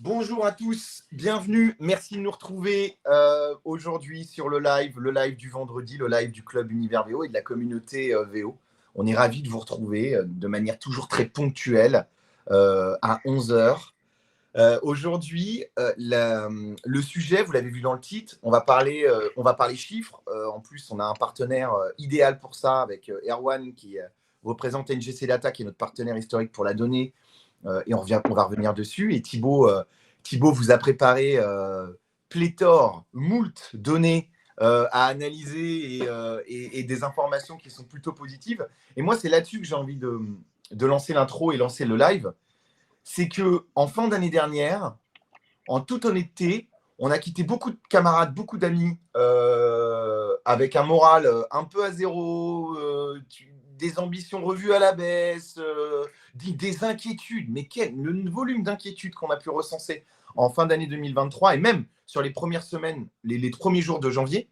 Bonjour à tous, bienvenue, merci de nous retrouver aujourd'hui sur le live du vendredi, le live du club Univers VO et de la communauté VO. On est ravis de vous retrouver de manière toujours très ponctuelle à 11 heures. Aujourd'hui, le sujet, vous l'avez vu dans le titre, on va parler chiffres. En plus, on a un partenaire idéal pour ça avec Erwan qui représente NGC Data, qui est notre partenaire historique pour la donnée. Et on va revenir dessus. Et Thibaut vous a préparé moult données à analyser et des informations qui sont plutôt positives. Et moi, c'est là-dessus que j'ai envie de lancer l'intro et lancer le live. C'est qu'en fin d'année dernière, en toute honnêteté, on a quitté beaucoup de camarades, beaucoup d'amis avec un moral un peu à zéro, des ambitions revues à la baisse, des inquiétudes. Mais le volume d'inquiétudes qu'on a pu recenser en fin d'année 2023 et même sur les premières semaines, les premiers jours de janvier.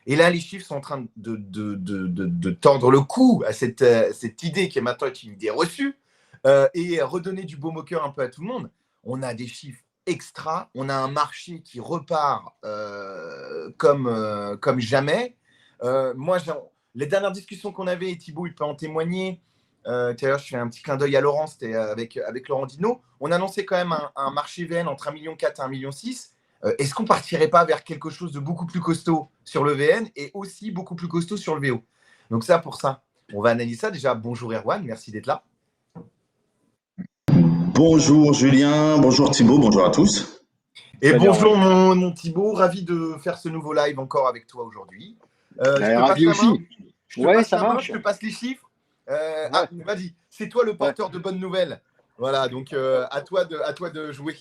Et là, les chiffres sont en train de tordre le cou à cette idée qui est maintenant une idée reçue et redonner du baume au cœur un peu à tout le monde. On a des chiffres extra, on a un marché qui repart comme jamais. Moi, les dernières discussions qu'on avait, et Thibaut, il peut en témoigner. Tout à l'heure, je fais un petit clin d'œil à Laurent, c'était avec Laurent Dino. On annonçait quand même un marché VN entre 1,4 million et 1,6 million. Est-ce qu'on partirait pas vers quelque chose de beaucoup plus costaud sur le VN et aussi beaucoup plus costaud sur le VO? Donc ça, pour ça, on va analyser ça. Déjà, bonjour Erwan, merci d'être là. Bonjour Julien, bonjour Thibaut, bonjour à tous. Et bonjour mon Thibaut, ravi de faire ce nouveau live encore avec toi aujourd'hui. Ravi aussi. Ouais, ça marche. Je te passe les chiffres. Vas-y, c'est toi le porteur de bonnes nouvelles. Voilà, donc à toi de jouer.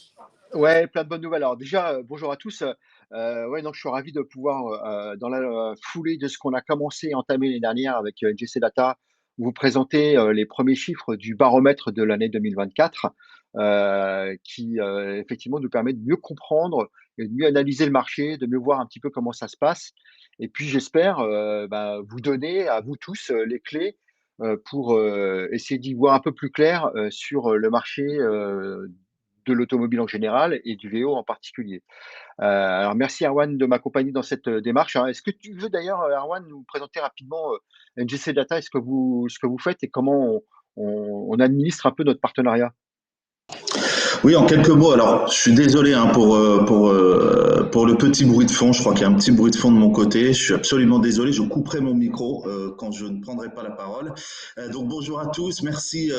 Ouais, plein de bonnes nouvelles. Alors déjà, bonjour à tous. Donc je suis ravi de pouvoir, dans la foulée de ce qu'on a commencé et entamé l'année dernière avec NGC Data, vous présenter les premiers chiffres du baromètre de l'année 2024, qui effectivement nous permet de mieux comprendre et de mieux analyser le marché, de mieux voir un petit peu comment ça se passe. Et puis j'espère vous donner à vous tous les clés pour essayer d'y voir un peu plus clair sur le marché de l'automobile en général et du VO en particulier. Alors merci Erwan de m'accompagner dans cette démarche. Alors, est-ce que tu veux d'ailleurs, Erwan, nous présenter rapidement NGC Data et ce que vous faites et comment on administre un peu notre partenariat? Oui, en quelques mots. Alors, je suis désolé pour le petit bruit de fond. Je crois qu'il y a un petit bruit de fond de mon côté. Je suis absolument désolé. Je couperai mon micro quand je ne prendrai pas la parole. Donc, bonjour à tous. Merci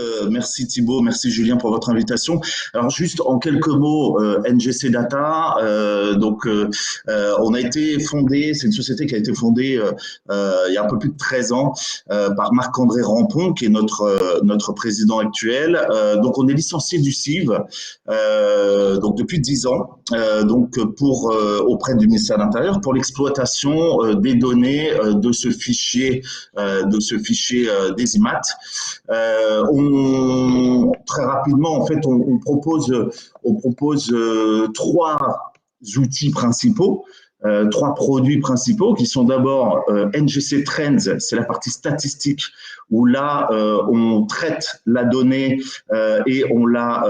Thibaut, merci Julien pour votre invitation. Alors, juste en quelques mots, NGC Data. On a été fondé. C'est une société qui a été fondée il y a un peu plus de 13 ans par Marc-André Rampon, qui est notre président actuel. Donc, on est licencié du CIV. Donc depuis 10 ans, auprès du ministère de l'Intérieur pour l'exploitation des données de ce fichier des IMAT. Très rapidement, en fait, on propose trois outils principaux. Trois produits principaux qui sont d'abord NGC Trends, c'est la partie statistique où là on traite la donnée et on la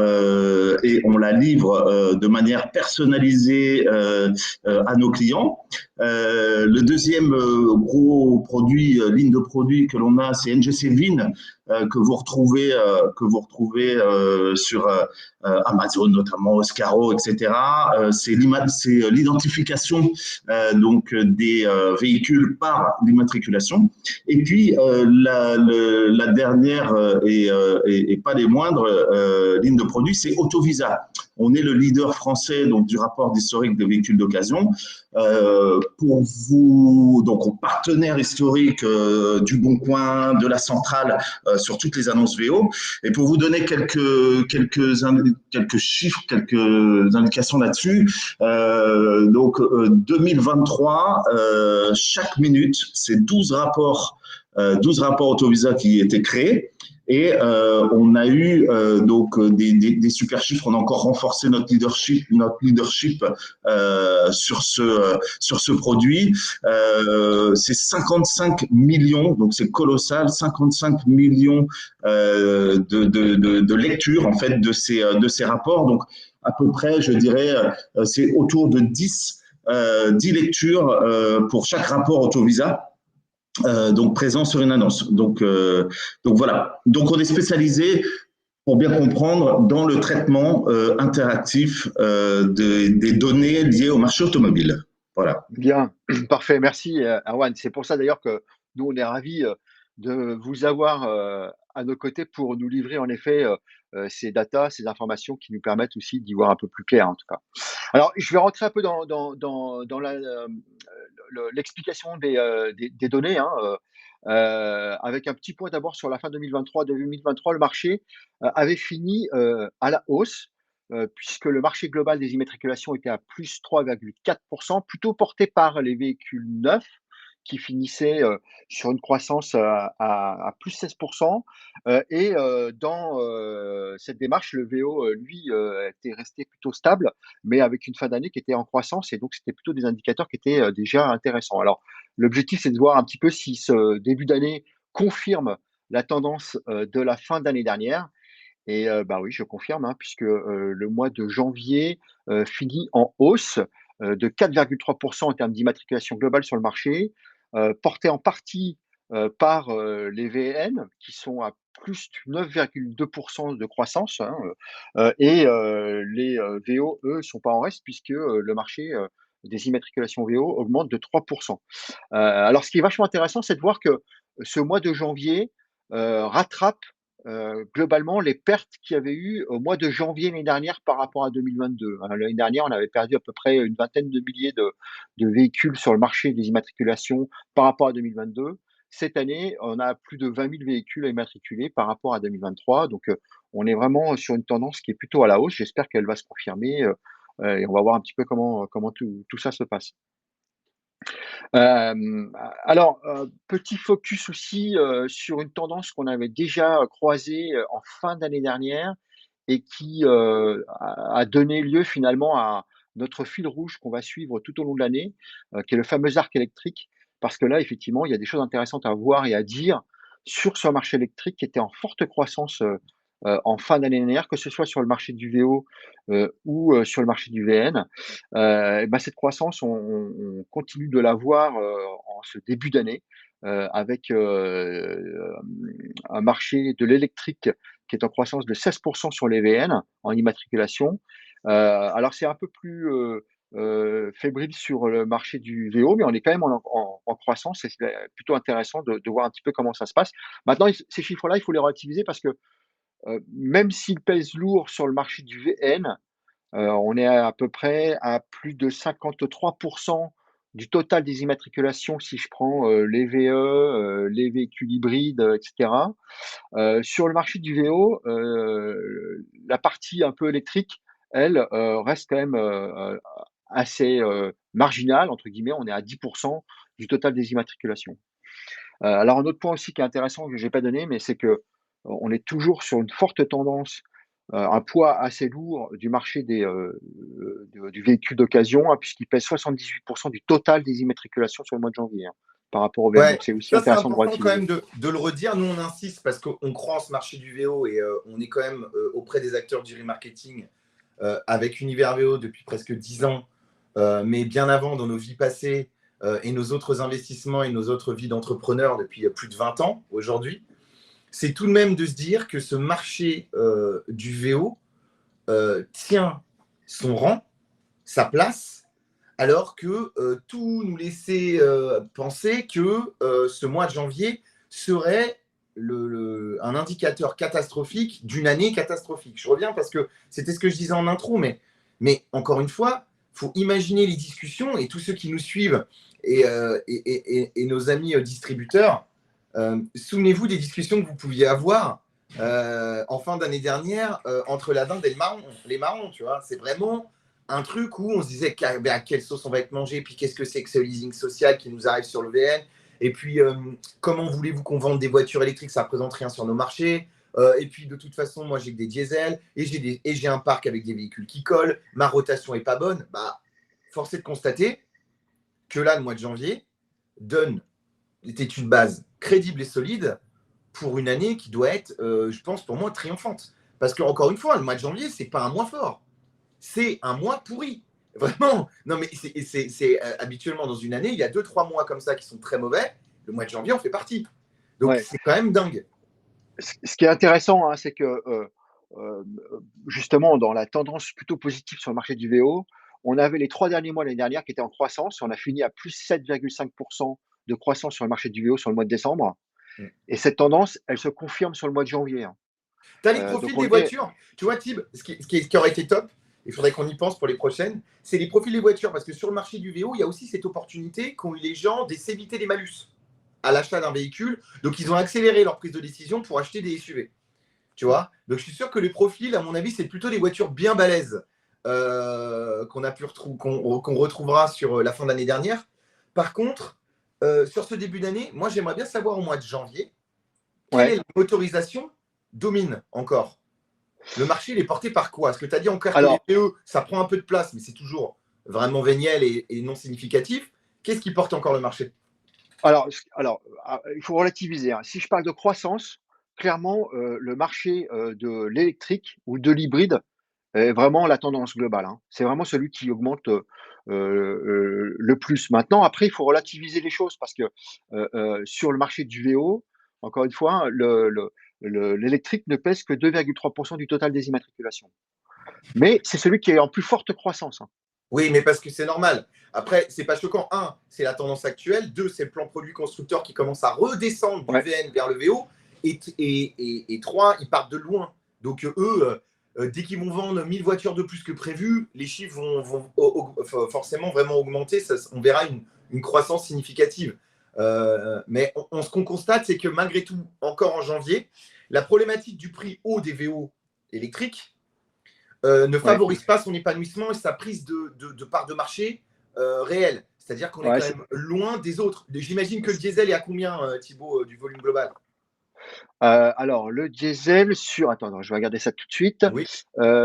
livre de manière personnalisée à nos clients. Le deuxième gros produit, ligne de produit que l'on a, c'est NGC VIN que vous retrouvez sur Amazon notamment, Oscaro, etc. C'est l'identification des véhicules par l'immatriculation. Et puis la dernière et pas les moindres ligne de produit, c'est Autovisa. On est le leader français donc du rapport d'historique des véhicules d'occasion. Pour vous, donc au partenaire historique du Bon Coin, de la Centrale, sur toutes les annonces VO. Et pour vous donner quelques chiffres, quelques indications là-dessus, 2023, chaque minute, c'est 12 rapports Autovisa qui étaient créés. Et on a eu des super chiffres. On a encore renforcé notre leadership sur ce produit. C'est 55 millions, donc c'est colossal, 55 millions de lectures en fait de ces rapports. Donc à peu près, je dirais, c'est autour de 10 lectures pour chaque rapport auto-visa. Donc présent sur une annonce. Donc voilà. Donc on est spécialisé, pour bien comprendre, dans le traitement interactif des données liées au marché automobile. Voilà. Bien, parfait, merci Erwan. C'est pour ça d'ailleurs que nous, on est ravis de vous avoir à nos côtés pour nous livrer en effet ces datas, ces informations qui nous permettent aussi d'y voir un peu plus clair en tout cas. Alors, je vais rentrer un peu dans l'explication des données, hein, avec un petit point d'abord sur la fin 2023. 2023, le marché avait fini à la hausse, puisque le marché global des immatriculations était à plus 3,4%, plutôt porté par les véhicules neufs qui finissaient sur une croissance à plus 16%. Et dans cette démarche, le VO, lui, était resté plutôt stable, mais avec une fin d'année qui était en croissance. Et donc, c'était plutôt des indicateurs qui étaient déjà intéressants. Alors, l'objectif, c'est de voir un petit peu si ce début d'année confirme la tendance de la fin d'année dernière. Et bah, oui, je confirme, hein, puisque le mois de janvier finit en hausse de 4,3% en termes d'immatriculation globale sur le marché, porté en partie par les VN qui sont à plus de 9,2% de croissance, hein, et les VO, eux, sont pas en reste puisque le marché des immatriculations VO augmente de 3%. Alors ce qui est vachement intéressant, c'est de voir que ce mois de janvier rattrape globalement les pertes qu'il y avait eu au mois de janvier l'année dernière par rapport à 2022. L'année dernière, on avait perdu à peu près une vingtaine de milliers de véhicules sur le marché des immatriculations par rapport à 2022. Cette année, on a plus de 20 000 véhicules à immatriculer par rapport à 2023. Donc, on est vraiment sur une tendance qui est plutôt à la hausse. J'espère qu'elle va se confirmer et on va voir un petit peu comment tout ça se passe. Alors, petit focus aussi, sur une tendance qu'on avait déjà croisée, en fin d'année dernière et qui, a donné lieu finalement à notre fil rouge qu'on va suivre tout au long de l'année, qui est le fameux arc électrique. Parce que là, effectivement, il y a des choses intéressantes à voir et à dire sur ce marché électrique qui était en forte croissance, en fin d'année dernière, que ce soit sur le marché du VO, ou sur le marché du VN. Et bah, cette croissance, on continue de la voir, en ce début d'année, avec, un marché de l'électrique qui est en croissance de 16% sur les VN en immatriculation. Alors c'est un peu plus, fébrile sur le marché du VO, mais on est quand même en croissance et c'est plutôt intéressant de voir un petit peu comment ça se passe. Maintenant, ces chiffres-là, il faut les relativiser parce que, même s'ils pèsent lourd sur le marché du VN, on est à peu près à plus de 53% du total des immatriculations si je prends, les VE, les véhicules hybrides, et cetera. Sur le marché du VO, la partie un peu électrique, elle, reste quand même, assez, «marginale» entre guillemets. On est à 10% du total des immatriculations. Alors un autre point aussi qui est intéressant que j'ai pas donné, mais c'est que, on est toujours sur une forte tendance, un poids assez lourd du marché du véhicule d'occasion, hein, puisqu'il pèse 78% du total des immatriculations sur le mois de janvier, hein, par rapport au VM. Ouais, Donc c'est aussi ça c'est intéressant de important quand relativiser. même de le redire. Nous, on insiste parce qu'on croit en ce marché du VO et on est quand même auprès des acteurs du remarketing avec Univers VO depuis presque 10 ans, mais bien avant dans nos vies passées et nos autres investissements et nos autres vies d'entrepreneurs depuis plus de 20 ans aujourd'hui. C'est tout de même de se dire que ce marché du VO tient son rang, sa place, alors que tout nous laissait penser que ce mois de janvier serait un indicateur catastrophique d'une année catastrophique. Je reviens parce que c'était ce que je disais en intro, mais encore une fois, il faut imaginer les discussions et tous ceux qui nous suivent et nos amis distributeurs. Souvenez-vous des discussions que vous pouviez avoir en fin d'année dernière entre la dinde et les marrons, tu vois. C'est vraiment un truc où on se disait à quelle sauce on va être mangé, puis qu'est-ce que c'est que ce leasing social qui nous arrive sur le VN, et puis comment voulez-vous qu'on vende des voitures électriques, ça ne représente rien sur nos marchés, et puis de toute façon, moi j'ai que des diesels, et j'ai un parc avec des véhicules qui collent, ma rotation n'est pas bonne. Bah, force est de constater que là, le mois de janvier était une base crédible et solide pour une année qui doit être, je pense, pour moi, triomphante. Parce que, encore une fois, le mois de janvier, c'est pas un mois fort. c'est un mois pourri. Vraiment. Non, mais habituellement dans une année, il y a 2-3 mois comme ça qui sont très mauvais. Le mois de janvier en fait partie. Donc Ouais. c'est quand même dingue. Ce qui est intéressant, hein, c'est que, justement, dans la tendance plutôt positive sur le marché du VO, on avait les 3 derniers mois l'année dernière qui étaient en croissance. On a fini à plus 7,5 de croissance sur le marché du VO sur le mois de décembre Mm. et cette tendance, elle se confirme sur le mois de janvier, hein. Tu as les Donc profils on des est voitures. Tu vois, Tib, ce qui aurait été top, il faudrait qu'on y pense pour les prochaines, c'est les profils des voitures. Parce que sur le marché du VO, il y a aussi cette opportunité qu'ont eu les gens d'éviter les malus à l'achat d'un véhicule. Donc, ils ont accéléré leur prise de décision pour acheter des SUV. Tu vois. Donc, je suis sûr que les profils, à mon avis, c'est plutôt des voitures bien balèzes qu'on retrouvera sur la fin de l'année dernière. Par contre, sur ce début d'année, moi, j'aimerais bien savoir au mois de janvier, quelle est ouais. la motorisation domine encore. Le marché, il est porté par quoi? Parce que tu as dit encore que les Alors PE, ça prend un peu de place, mais c'est toujours vraiment véniel et non significatif. Qu'est-ce qui porte encore le marché? il faut relativiser, hein. Si je parle de croissance, clairement, le marché, de l'électrique ou de l'hybride est vraiment la tendance globale, hein. C'est vraiment celui qui augmente, le plus. Maintenant, après, il faut relativiser les choses parce que, sur le marché du VO, encore une fois, hein, l'électrique ne pèse que 2,3 du total des immatriculations. Mais c'est celui qui est en plus forte croissance, hein. Oui, mais parce que c'est normal. Après, c'est pas choquant. Un, c'est la tendance actuelle. Deux, c'est le plan produit constructeur qui commence à redescendre du Ouais, VN vers le VO. Et trois, ils partent de loin. Donc, eux, dès qu'ils vont vendre 1000 voitures de plus que prévu, les chiffres vont forcément vraiment augmenter. On verra une croissance significative. Mais ce qu'on constate, c'est que malgré tout, encore en janvier, la problématique du prix haut des VO électriques ne ouais, favorise pas son épanouissement et sa prise de part de marché réelle. C'est-à-dire qu'on est ouais, quand même loin des autres. J'imagine que le diesel est à combien, Thibaut, du volume global? alors le diesel sur attends, non, je vais regarder ça tout de suite. Oui,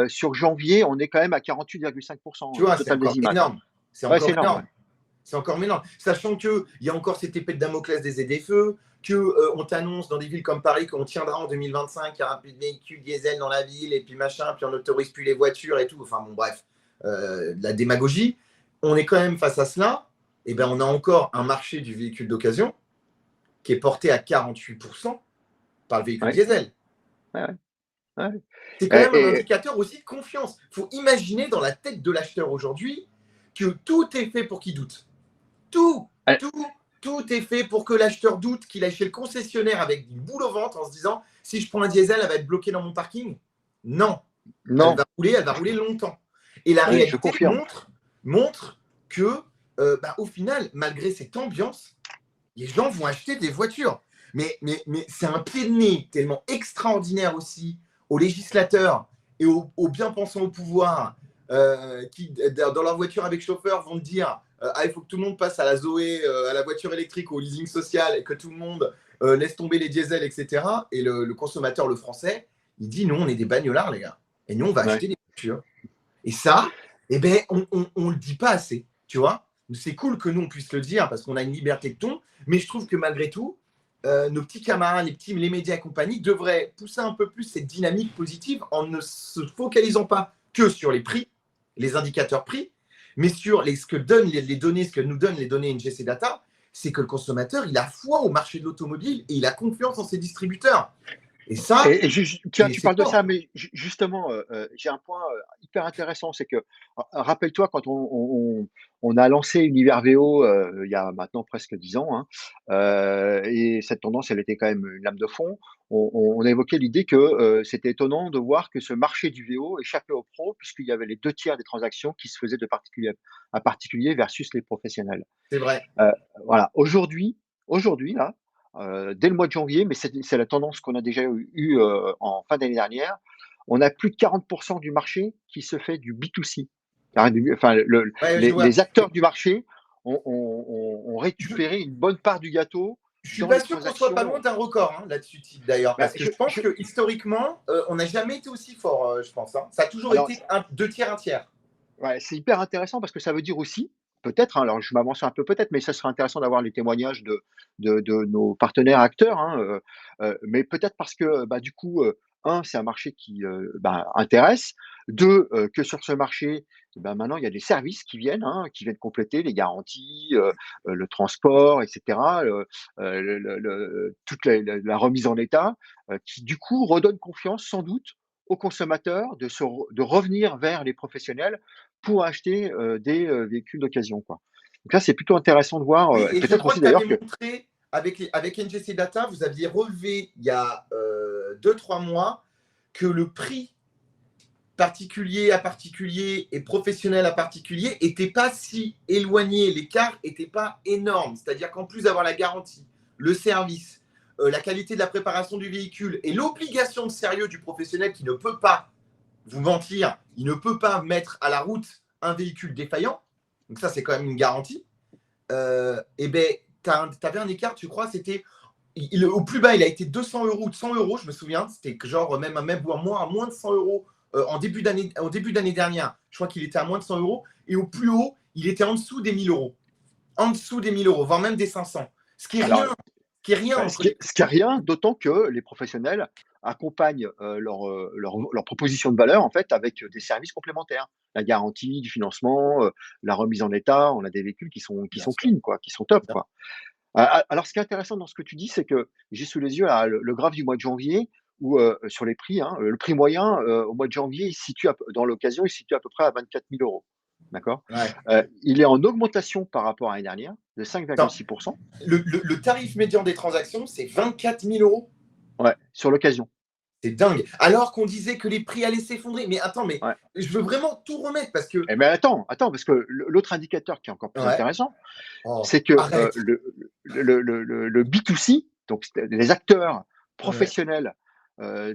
Sur janvier, on est quand même à 48,5 tu du vois, c'est total encore des IMAT, hein. énorme. C'est Ouais, c'est encore énorme, ouais. énorme. C'est encore énorme. Sachant qu'il y a encore cette épée de Damoclès des ZFE, qu'on t'annonce dans des villes comme Paris qu'on tiendra en 2025, qu'il n'y aura plus de véhicules diesel dans la ville, et puis machin, puis on n'autorise plus les voitures et tout. Enfin bon, bref, de la démagogie. On est quand même face à cela. Et ben, on a encore un marché du véhicule d'occasion qui est porté à 48% par le véhicule Ouais, diesel. ouais, ouais, ouais. C'est quand même un Et indicateur aussi de confiance. Il faut imaginer dans la tête de l'acheteur aujourd'hui que tout est fait pour qu'il doute. Tout, et tout, tout est fait pour que l'acheteur doute, qu'il aille chez le concessionnaire avec une boule au ventre en se disant si je prends un diesel, elle va être bloquée dans mon parking. Non, non, elle va rouler longtemps. Et la ouais, je réalité confirme. montre que, au final, malgré cette ambiance, les gens vont acheter des voitures. Mais c'est un pied de nez tellement extraordinaire aussi aux législateurs et aux bien-pensants au pouvoir qui, dans leur voiture avec chauffeur, vont dire il faut que tout le monde passe à la Zoé, à la voiture électrique, au leasing social et que tout le monde laisse tomber les diesels, etc. Et le consommateur, le français, il dit non, on est des bagnolards, les gars. Et nous, on va Ouais. acheter des voitures. Et ça, eh ben, on le dit pas assez, tu vois. C'est cool que nous, on puisse le dire parce qu'on a une liberté de ton, mais je trouve que malgré tout, nos petits camarades, les médias et compagnie devraient pousser un peu plus cette dynamique positive en ne se focalisant pas que sur les prix, les indicateurs prix, mais sur ce que donnent les données, ce que nous donnent les données NGC Data, c'est que le consommateur, il a foi au marché de l'automobile et il a confiance en ses distributeurs. Et ça, Tiens, tu c'est parles de ça, fort. mais justement, j'ai un point hyper intéressant, c'est que rappelle-toi quand on a lancé Univers VO il y a maintenant presque 10 ans, hein, et cette tendance, elle était quand même une lame de fond. On a évoqué l'idée que c'était étonnant de voir que ce marché du VO échappait aux pros, puisqu'il y avait les 2 tiers des transactions qui se faisaient de particulier à particulier versus les professionnels. C'est vrai. Heu, voilà, aujourd'hui là, dès le mois de janvier, mais c'est la tendance qu'on a déjà eu, en fin d'année dernière, on a plus de 40 du marché qui se fait du B2C. Enfin Ouais, je vois. les acteurs du marché ont Je, récupéré une bonne part du gâteau Je suis dans les pas sûr qu'on soit pas loin transactions. d'un record là-dessus, Tite, d'ailleurs, Bah, parce que je pense que historiquement, on n'a jamais été aussi fort, je pense, hein. Ça a toujours alors été deux tiers, un tiers. Ouais, c'est hyper intéressant parce que ça veut dire aussi, peut-être, hein, alors je m'avance un peu peut-être, mais ça serait intéressant d'avoir les témoignages de nos partenaires acteurs, hein, mais peut-être parce que, bah, du coup, c'est un marché qui, intéresse. 2, que sur ce marché, maintenant il y a des services qui viennent compléter les garanties, le transport et cetera, toute la remise en état, qui du coup redonne confiance sans doute aux consommateurs de revenir vers les professionnels pour acheter, des, véhicules d'occasion, quoi. Donc là, c'est plutôt intéressant de voir, Oui, et et je peut-être crois aussi que tu avais d'ailleurs que montré avec NGC Data, vous aviez relevé il y a 2-3 mois que le prix particulier à particulier et professionnel à particulier n'était pas si éloigné, l'écart n'était pas énorme. C'est-à-dire qu'en plus d'avoir la garantie, le service, la qualité de la préparation du véhicule et l'obligation de sérieux du professionnel qui ne peut pas vous mentir, il ne peut pas mettre à la route un véhicule défaillant, donc ça c'est quand même une garantie, et ben tu avais un écart, tu crois, c'était au plus bas, il a été 200 euros ou 100 euros, je me souviens. C'était genre même à moins de 100 euros en début d'année dernière. Je crois qu'il était à moins de 100 euros. Et au plus haut, il était en dessous des 1000 euros. En dessous des 1000 euros, voire même des 500. Ce qui est alors, rien. Ce qui est rien bah, entre les ce qui est rien, d'autant que les professionnels accompagnent, leur proposition de valeur, en fait, avec, des services complémentaires. La garantie, du financement, la remise en état. On a des véhicules qui Bien sont sûr. clean, quoi, qui sont top, quoi. Alors ce qui est intéressant dans ce que tu dis, c'est que j'ai sous les yeux là, le graphe du mois de janvier où, sur les prix, le prix moyen, au mois de janvier, il se situe dans l'occasion, il se situe à peu près à 24 000 €. D'accord? Ouais. Il est en augmentation par rapport à l'année dernière de Attends, 5,6. le tarif médian des transactions, c'est 24 000 euros. Ouais, sur l'occasion. C'est dingue. Alors qu'on disait que les prix allaient s'effondrer. Mais attends, mais Ouais. je veux vraiment tout remettre parce que. Mais attends, parce que l'autre indicateur qui est encore plus Ouais. intéressant, Oh, c'est que, arrête. le B2C, donc c'est les acteurs Ouais. professionnels,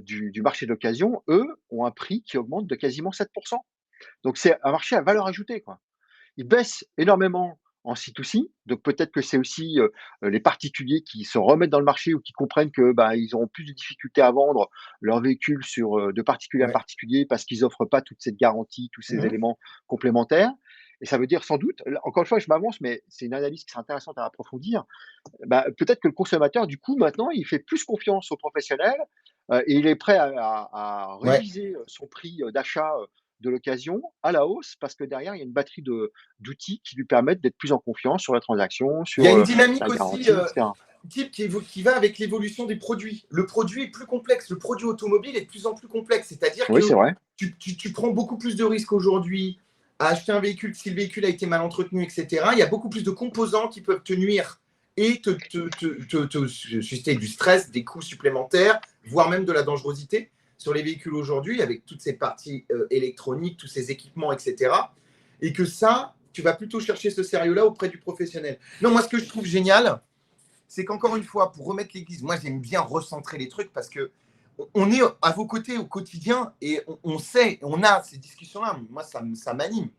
du marché d'occasion, eux, ont un prix qui augmente de quasiment 7. Donc c'est un marché à valeur ajoutée, quoi. Il baisse énormément en C2C, donc peut-être que c'est aussi, les particuliers qui se remettent dans le marché ou qui comprennent que, bah, ils auront plus de difficultés à vendre leurs véhicules de particulier à Ouais. particulier parce qu'ils offrent pas toute cette garantie, tous ces Mhm. éléments complémentaires, et ça veut dire sans doute, là encore une fois je m'avance, mais c'est une analyse qui serait intéressante à approfondir. Bah, peut-être que le consommateur du coup maintenant il fait plus confiance aux professionnels, et il est prêt à Ouais. réviser, son prix, d'achat, de l'occasion à la hausse parce que derrière il y a une batterie d'outils qui lui permettent d'être plus en confiance sur la transaction, Il y a sur, une dynamique la aussi garantie et cetera. type qui va avec l'évolution des produits. Le produit est plus complexe. Le produit automobile est de plus en plus complexe. C'est-à-dire Oui, c'est que vrai. tu prends beaucoup plus de risques aujourd'hui à acheter un véhicule si le véhicule a été mal entretenu, etc. Il y a beaucoup plus de composants qui peuvent te nuire et te susciter du stress, des coûts supplémentaires, voire même de la dangerosité sur les véhicules aujourd'hui, avec toutes ces parties électroniques, tous ces équipements, etc. Et que ça, tu vas plutôt chercher ce sérieux-là auprès du professionnel. Non, moi, ce que je trouve génial, c'est qu'encore une fois, pour remettre l'église, moi, j'aime bien recentrer les trucs parce que on est à vos côtés au quotidien et on sait, on a ces discussions-là. Moi, ça m'anime.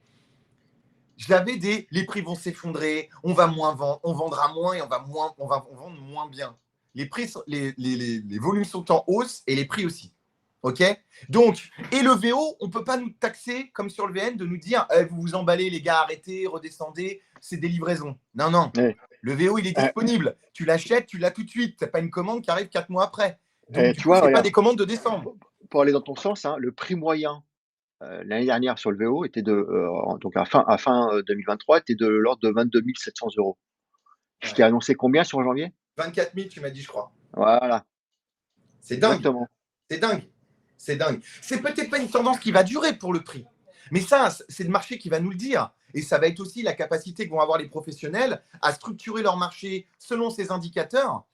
J'avais les prix vont s'effondrer, on va moins vendre, on vendra moins et on va vendre moins bien. Les prix, les volumes sont en hausse et les prix aussi. OK? Donc, et le VO, on ne peut pas nous taxer, comme sur le VN, de nous dire vous vous emballez, les gars, arrêtez, redescendez, c'est des livraisons. Non, non. Ouais, Le VO, il est disponible. Tu l'achètes, tu l'as tout de suite. Ce n'est pas une commande qui arrive 4 mois après. Donc, du tu coup, ce vois, n'est pas regarde, des commandes de décembre. pour aller dans ton sens, hein, le prix moyen, l'année dernière sur le VO était donc à fin, 2023 était de l'ordre de 22 700 €. Je t'ai Ouais. annoncé combien sur janvier? 24 000, tu m'as dit, je crois. Voilà, C'est dingue. exactement. C'est dingue. C'est dingue. C'est peut-être pas une tendance qui va durer pour le prix. Mais ça, c'est le marché qui va nous le dire. Et ça va être aussi la capacité que vont avoir les professionnels à structurer leur marché selon ces indicateurs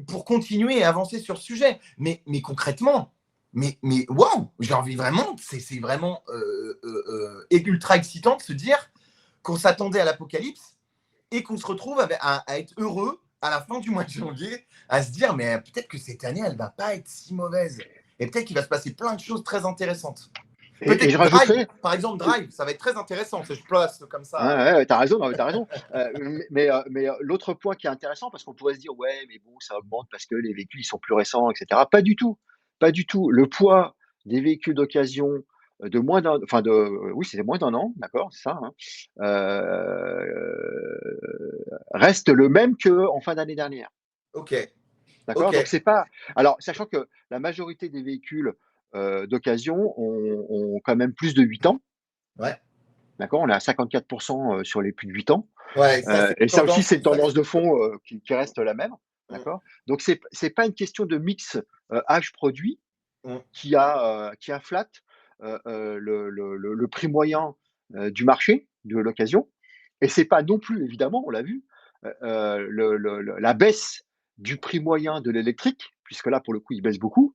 pour continuer à avancer sur ce sujet. Mais concrètement, mais waouh, j'ai envie vraiment, c'est vraiment ultra excitant de se dire qu'on s'attendait à l'apocalypse et qu'on se retrouve à être heureux à la fin du mois de janvier, à se dire, mais peut-être que cette année, elle ne va pas être si mauvaise. Et peut-être qu'il va se passer plein de choses très intéressantes. Et Peut-être je Drive, rajouterais par exemple, Drive, ça va être très intéressant. Je place comme ouais, ça. ouais, ouais, tu raison, non, mais tu raison. L'autre point qui est intéressant parce qu'on pourrait se dire: «Ouais, mais bon, ça augmente parce que les véhicules, ils sont plus récents et cetera». Pas du tout, pas du tout. Le poids des véhicules d'occasion, de moins d'un enfin de oui, c'est moins d'un an, d'accord, c'est ça, hein, reste le même qu'en fin d'année dernière. Ok. D'accord? Ok. Donc c'est pas alors sachant que la majorité des véhicules, d'occasion ont quand même plus de 8 ans, Ouais. d'accord? On est à 54 sur les plus de 8 ans, Ouais, ça, c'est et une ça aussi, tendance c'est une qui tendance de s'accentue. fond, qui reste la même, Mm, d'accord? Donc c'est pas une question de mix, âge-produit mm. qui inflate, le prix moyen, du marché de l'occasion et c'est pas non plus évidemment, on l'a vu, la baisse du prix moyen de l'électrique, puisque là, pour le coup, il baisse beaucoup,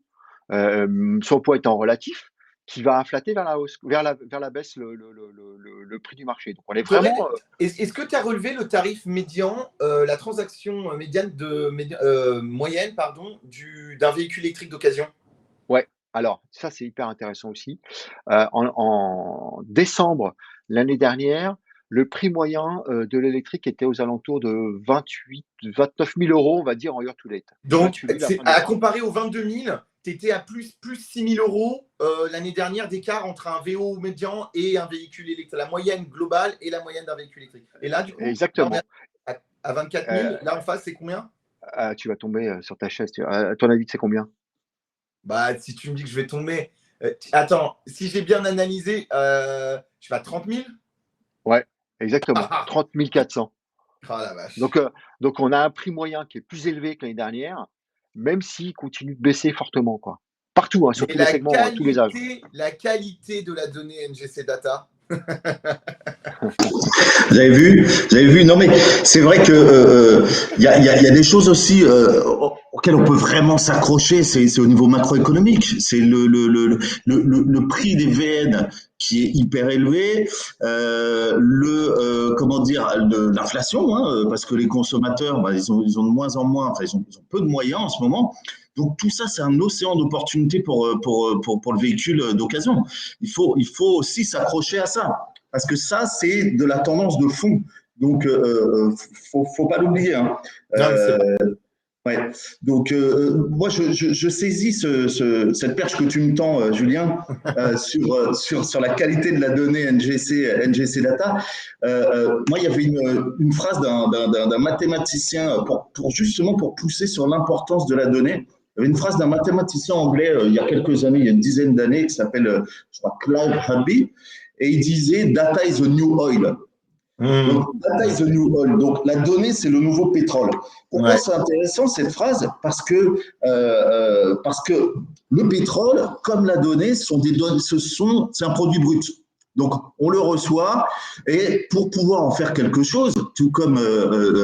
son poids étant relatif, qui va inflater vers la hausse vers la baisse le prix du marché. Donc on est vraiment, Est-ce que tu as relevé le tarif médian, la transaction médiane moyenne, pardon, d'un véhicule électrique d'occasion? ouais, alors ça, c'est hyper intéressant aussi. En décembre l'année dernière, le prix moyen, de l'électrique était aux alentours de 28-29 000 €, on va dire, en year to date. Donc, 28 000 à c'est fin à décembre. comparer aux 22 000, tu étais à plus 6 000 euros l'année dernière d'écart entre un VO médian et un véhicule électrique, la moyenne globale et la moyenne d'un véhicule électrique. Et là, du coup, là, on est Exactement. à 24 000. Heu, Là, en face, c'est combien? tu vas tomber, sur ta chaise, à ton avis, c'est combien? Bah, si tu me dis que je vais tomber. Attends, si j'ai bien analysé, je vais à 30 000. Ouais, exactement, Ah, 30 400. la vache. Donc heu, donc on a un prix moyen qui est plus élevé que l'année dernière, même s'il continue de baisser fortement, quoi. Partout, hein, sur Mais tous les segments, tous les âges. la qualité de la donnée NGC Data. Vous avez vu, non mais c'est vrai que il y a des choses aussi auxquelles on peut vraiment s'accrocher, c'est au niveau macroéconomique, c'est le prix des VN qui est hyper élevé, comment dire, l'inflation, hein, parce que les consommateurs, bah, ils ont de moins en moins, enfin ils ont peu de moyens en ce moment. Donc tout ça, c'est un océan d'opportunités pour le véhicule d'occasion. Il faut aussi s'accrocher à ça. Parce que ça, c'est de la tendance de fond. Donc, faut pas l'oublier. Hein. Non, mais c'est Euh, vrai. ouais. Donc, moi, je saisis cette perche que tu me tends, Julien, sur la qualité de la donnée NGC Data. Moi, il y avait une phrase d'un mathématicien justement pour pousser sur l'importance de la donnée. Il y avait une phrase d'un mathématicien anglais il y a quelques années, il y a une dizaine d'années, qui s'appelle, je crois, Clive Hubby, et il disait Data is the new oil. Donc, Mmh. data is Mmh. the new oil. Donc, la donnée, c'est le nouveau pétrole. Pourquoi Ouais. c'est intéressant cette phrase? Parce que le pétrole, comme la donnée, sont des données, c'est un produit brut. Donc, on le reçoit et pour pouvoir en faire quelque chose, tout comme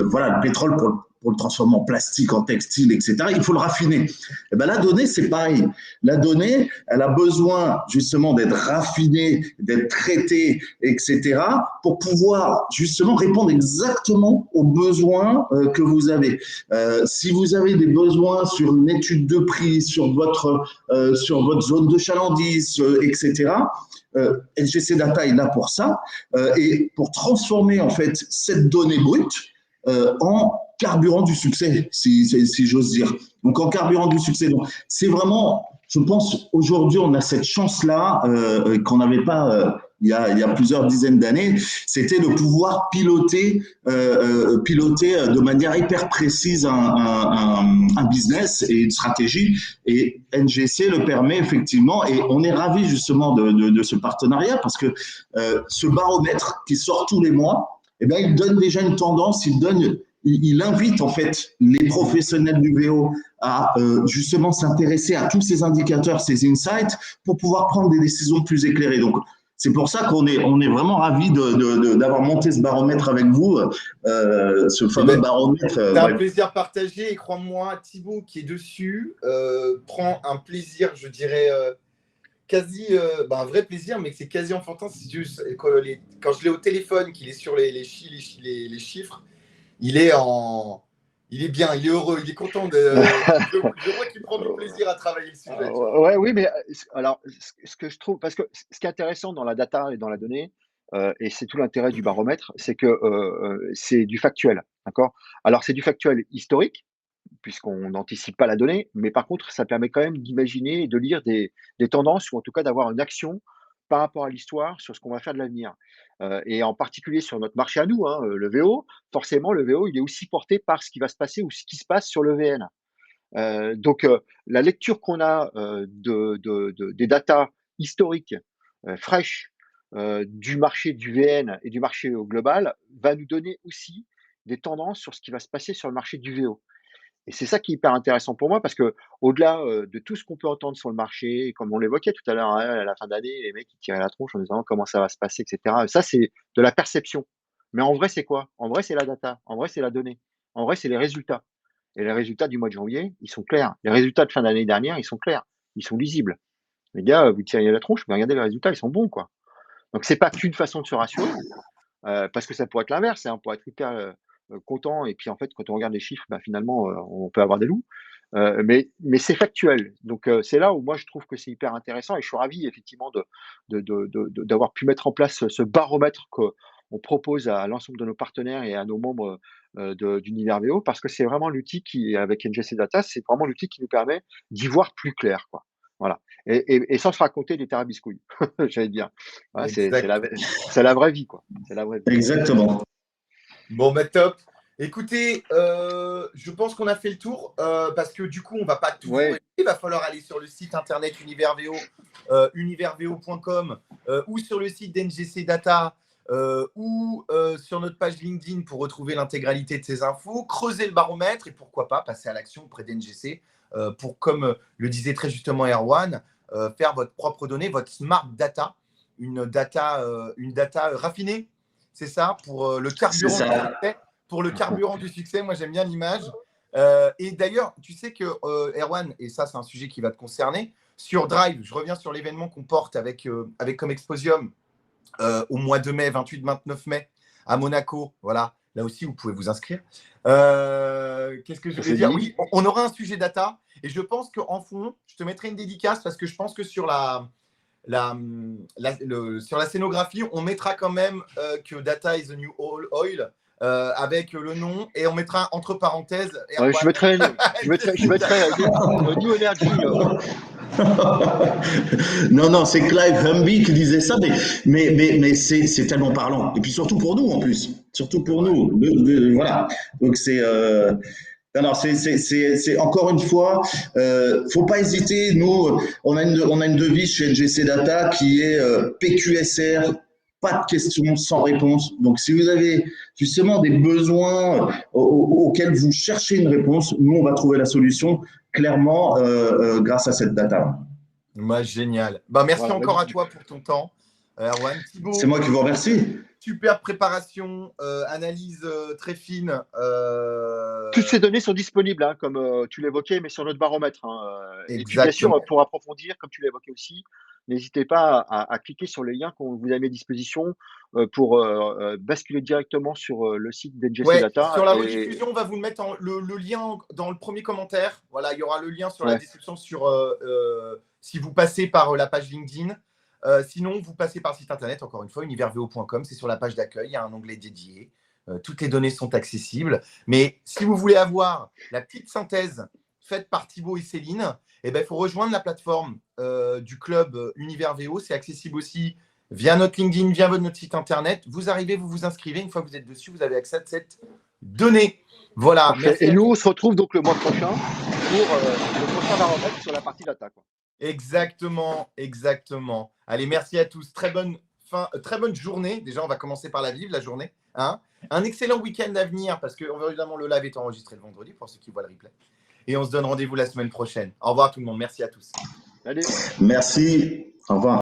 voilà, le pétrole pour le transformer en plastique, en textile, etc., il faut le raffiner. Et ben, la donnée, c'est pareil. La donnée, elle a besoin justement d'être raffinée, d'être traitée, etc., pour pouvoir justement répondre exactement aux besoins que vous avez. Si vous avez des besoins sur une étude de prix, sur votre zone de chalandise, etc., LGC Data est là pour ça, et pour transformer en fait cette donnée brute en carburant du succès, si j'ose dire. Donc en carburant du succès. Donc c'est vraiment, je pense, aujourd'hui on a cette chance-là qu'on n'avait pas il y a plusieurs dizaines d'années, c'était de pouvoir piloter de manière hyper précise un business et une stratégie. Et NGC le permet effectivement. Et on est ravis justement de ce partenariat parce que ce baromètre qui sort tous les mois, eh bien, il donne déjà une tendance, il invite en fait les professionnels du VO à justement s'intéresser à tous ces indicateurs, ces insights, pour pouvoir prendre des décisions plus éclairées. Donc, c'est pour ça on est vraiment ravis d'avoir monté ce baromètre avec vous, ce Eh fameux ben, baromètre. c'est un Ouais. plaisir partagé et crois-moi, Thibaut qui est dessus prend un plaisir, je dirais, quasi, un vrai plaisir, mais que c'est quasi enfantin. Quand je l'ai au téléphone, qu'il est sur les chiffres, il est en, il est bien, il est heureux, il est content je vois qu'il prend du plaisir à travailler le sujet, tu vois. Ouais, oui, mais alors, ce que je trouve, parce que ce qui est intéressant dans la data et dans la donnée, et c'est tout l'intérêt du baromètre, c'est que c'est du factuel, d'accord? Alors, c'est du factuel historique, puisqu'on n'anticipe pas la donnée, mais par contre, ça permet quand même d'imaginer et de lire des tendances ou en tout cas d'avoir une action par rapport à l'histoire sur ce qu'on va faire de l'avenir. Et en particulier sur notre marché à nous, hein, le VO, forcément, le VO, il est aussi porté par ce qui va se passer ou ce qui se passe sur le VN. Donc, la lecture qu'on a des datas historiques, fraîches, du marché du VN et du marché au global, va nous donner aussi des tendances sur ce qui va se passer sur le marché du VO. Et c'est ça qui est hyper intéressant pour moi parce que au-delà, de tout ce qu'on peut entendre sur le marché, et comme on l'évoquait tout à l'heure, hein, à la fin d'année, les mecs ils tiraient la tronche en disant comment ça va se passer, et cetera. Ça, c'est de la perception. Mais en vrai, c'est quoi? En vrai, c'est la data. En vrai, c'est la donnée. En vrai, c'est les résultats. Et les résultats du mois de janvier, ils sont clairs. Les résultats de fin d'année dernière, ils sont clairs. Ils sont lisibles. Les gars, vous tirez la tronche, mais regardez les résultats, ils sont bons, quoi. Donc c'est pas qu'une façon de se rassurer, parce que ça pourrait être l'inverse, hein, on pourrait être hyper, content et puis en fait, quand on regarde les chiffres, bah, finalement, on peut avoir des loups. Mais c'est factuel. Donc c'est là où moi je trouve que c'est hyper intéressant et je suis ravi effectivement d'avoir pu mettre en place ce baromètre qu'on propose à l'ensemble de nos partenaires et à nos membres, d'Univers VO parce que c'est vraiment l'outil qui avec NGC Data, c'est vraiment l'outil qui nous permet d'y voir plus clair, quoi. Voilà et sans se raconter des tarabiscouilles, j'allais dire. Voilà, Exact. c'est la vraie vie, quoi. C'est la vraie vie. Exactement. Bon, bah top. Écoutez, je pense qu'on a fait le tour parce que du coup, on va pas tout vous Ouais. révéler. Il va falloir aller sur le site internet Univers VO, universvo.com ou sur le site d'NGC Data ou sur notre page LinkedIn pour retrouver l'intégralité de ces infos, creuser le baromètre et pourquoi pas passer à l'action auprès d'NGC pour, comme le disait très justement Erwan, faire votre propre donnée, votre smart data, une data raffinée. C'est ça, pour le carburant du succès. Pour le carburant du succès, moi j'aime bien l'image. Et d'ailleurs, tu sais que Erwan, et ça c'est un sujet qui va te concerner, sur Drive, je reviens sur l'événement qu'on porte avec comme Exposium au mois de mai, 28-29 mai, à Monaco. Voilà, là aussi vous pouvez vous inscrire. Qu'est-ce que je vais dire? Oui, on aura un sujet data, et je pense qu'en fond, je te mettrai une dédicace parce que je pense que sur sur la scénographie, on mettra quand même que Data is the new oil avec le nom et on mettra entre parenthèses. Ouais, je mettrai New Energy. Non, c'est Clive Humby qui disait ça, mais c'est tellement parlant. Et puis surtout pour nous en plus, surtout pour nous. Voilà. Donc c'est encore une fois, faut pas hésiter. Nous, on a une devise chez NGC Data qui est PQSR, pas de questions sans réponse. Donc, si vous avez justement des besoins auxquels vous cherchez une réponse, nous, on va trouver la solution clairement grâce à cette data. Moi, génial. Bah, merci encore à toi pour ton temps, Erwan. Thibaut, c'est moi qui vous remercie. Super préparation, analyse très fine. Toutes ces données sont disponibles, hein, comme tu l'évoquais, mais sur notre baromètre. Hein. Et puis, bien sûr, pour approfondir, comme tu l'évoquais aussi, n'hésitez pas à cliquer sur les liens qu'on vous a mis à disposition pour basculer directement sur le site d'NGC Data. Sur la rediffusion, on va vous mettre le lien dans le premier commentaire. Voilà, il y aura le lien sur la description si vous passez par la page LinkedIn. Sinon, vous passez par le site internet, encore une fois, universvo.com. C'est sur la page d'accueil, il y a un onglet dédié. Toutes les données sont accessibles. Mais si vous voulez avoir la petite synthèse faite par Thibaut et Céline, il faut rejoindre la plateforme du club Univers VO. C'est accessible aussi via notre LinkedIn, via notre site internet. Vous arrivez, vous vous inscrivez. Une fois que vous êtes dessus, vous avez accès à cette donnée. Voilà. Et nous, on se retrouve donc le mois prochain pour le prochain baromètre sur la partie data, quoi. Exactement. Allez, merci à tous. Très bonne journée. Déjà, on va commencer par la vivre, la journée. Hein, un excellent week-end à venir parce que, évidemment, le live est enregistré le vendredi pour ceux qui voient le replay. Et on se donne rendez-vous la semaine prochaine. Au revoir tout le monde. Merci à tous. Allez. Merci. Au revoir.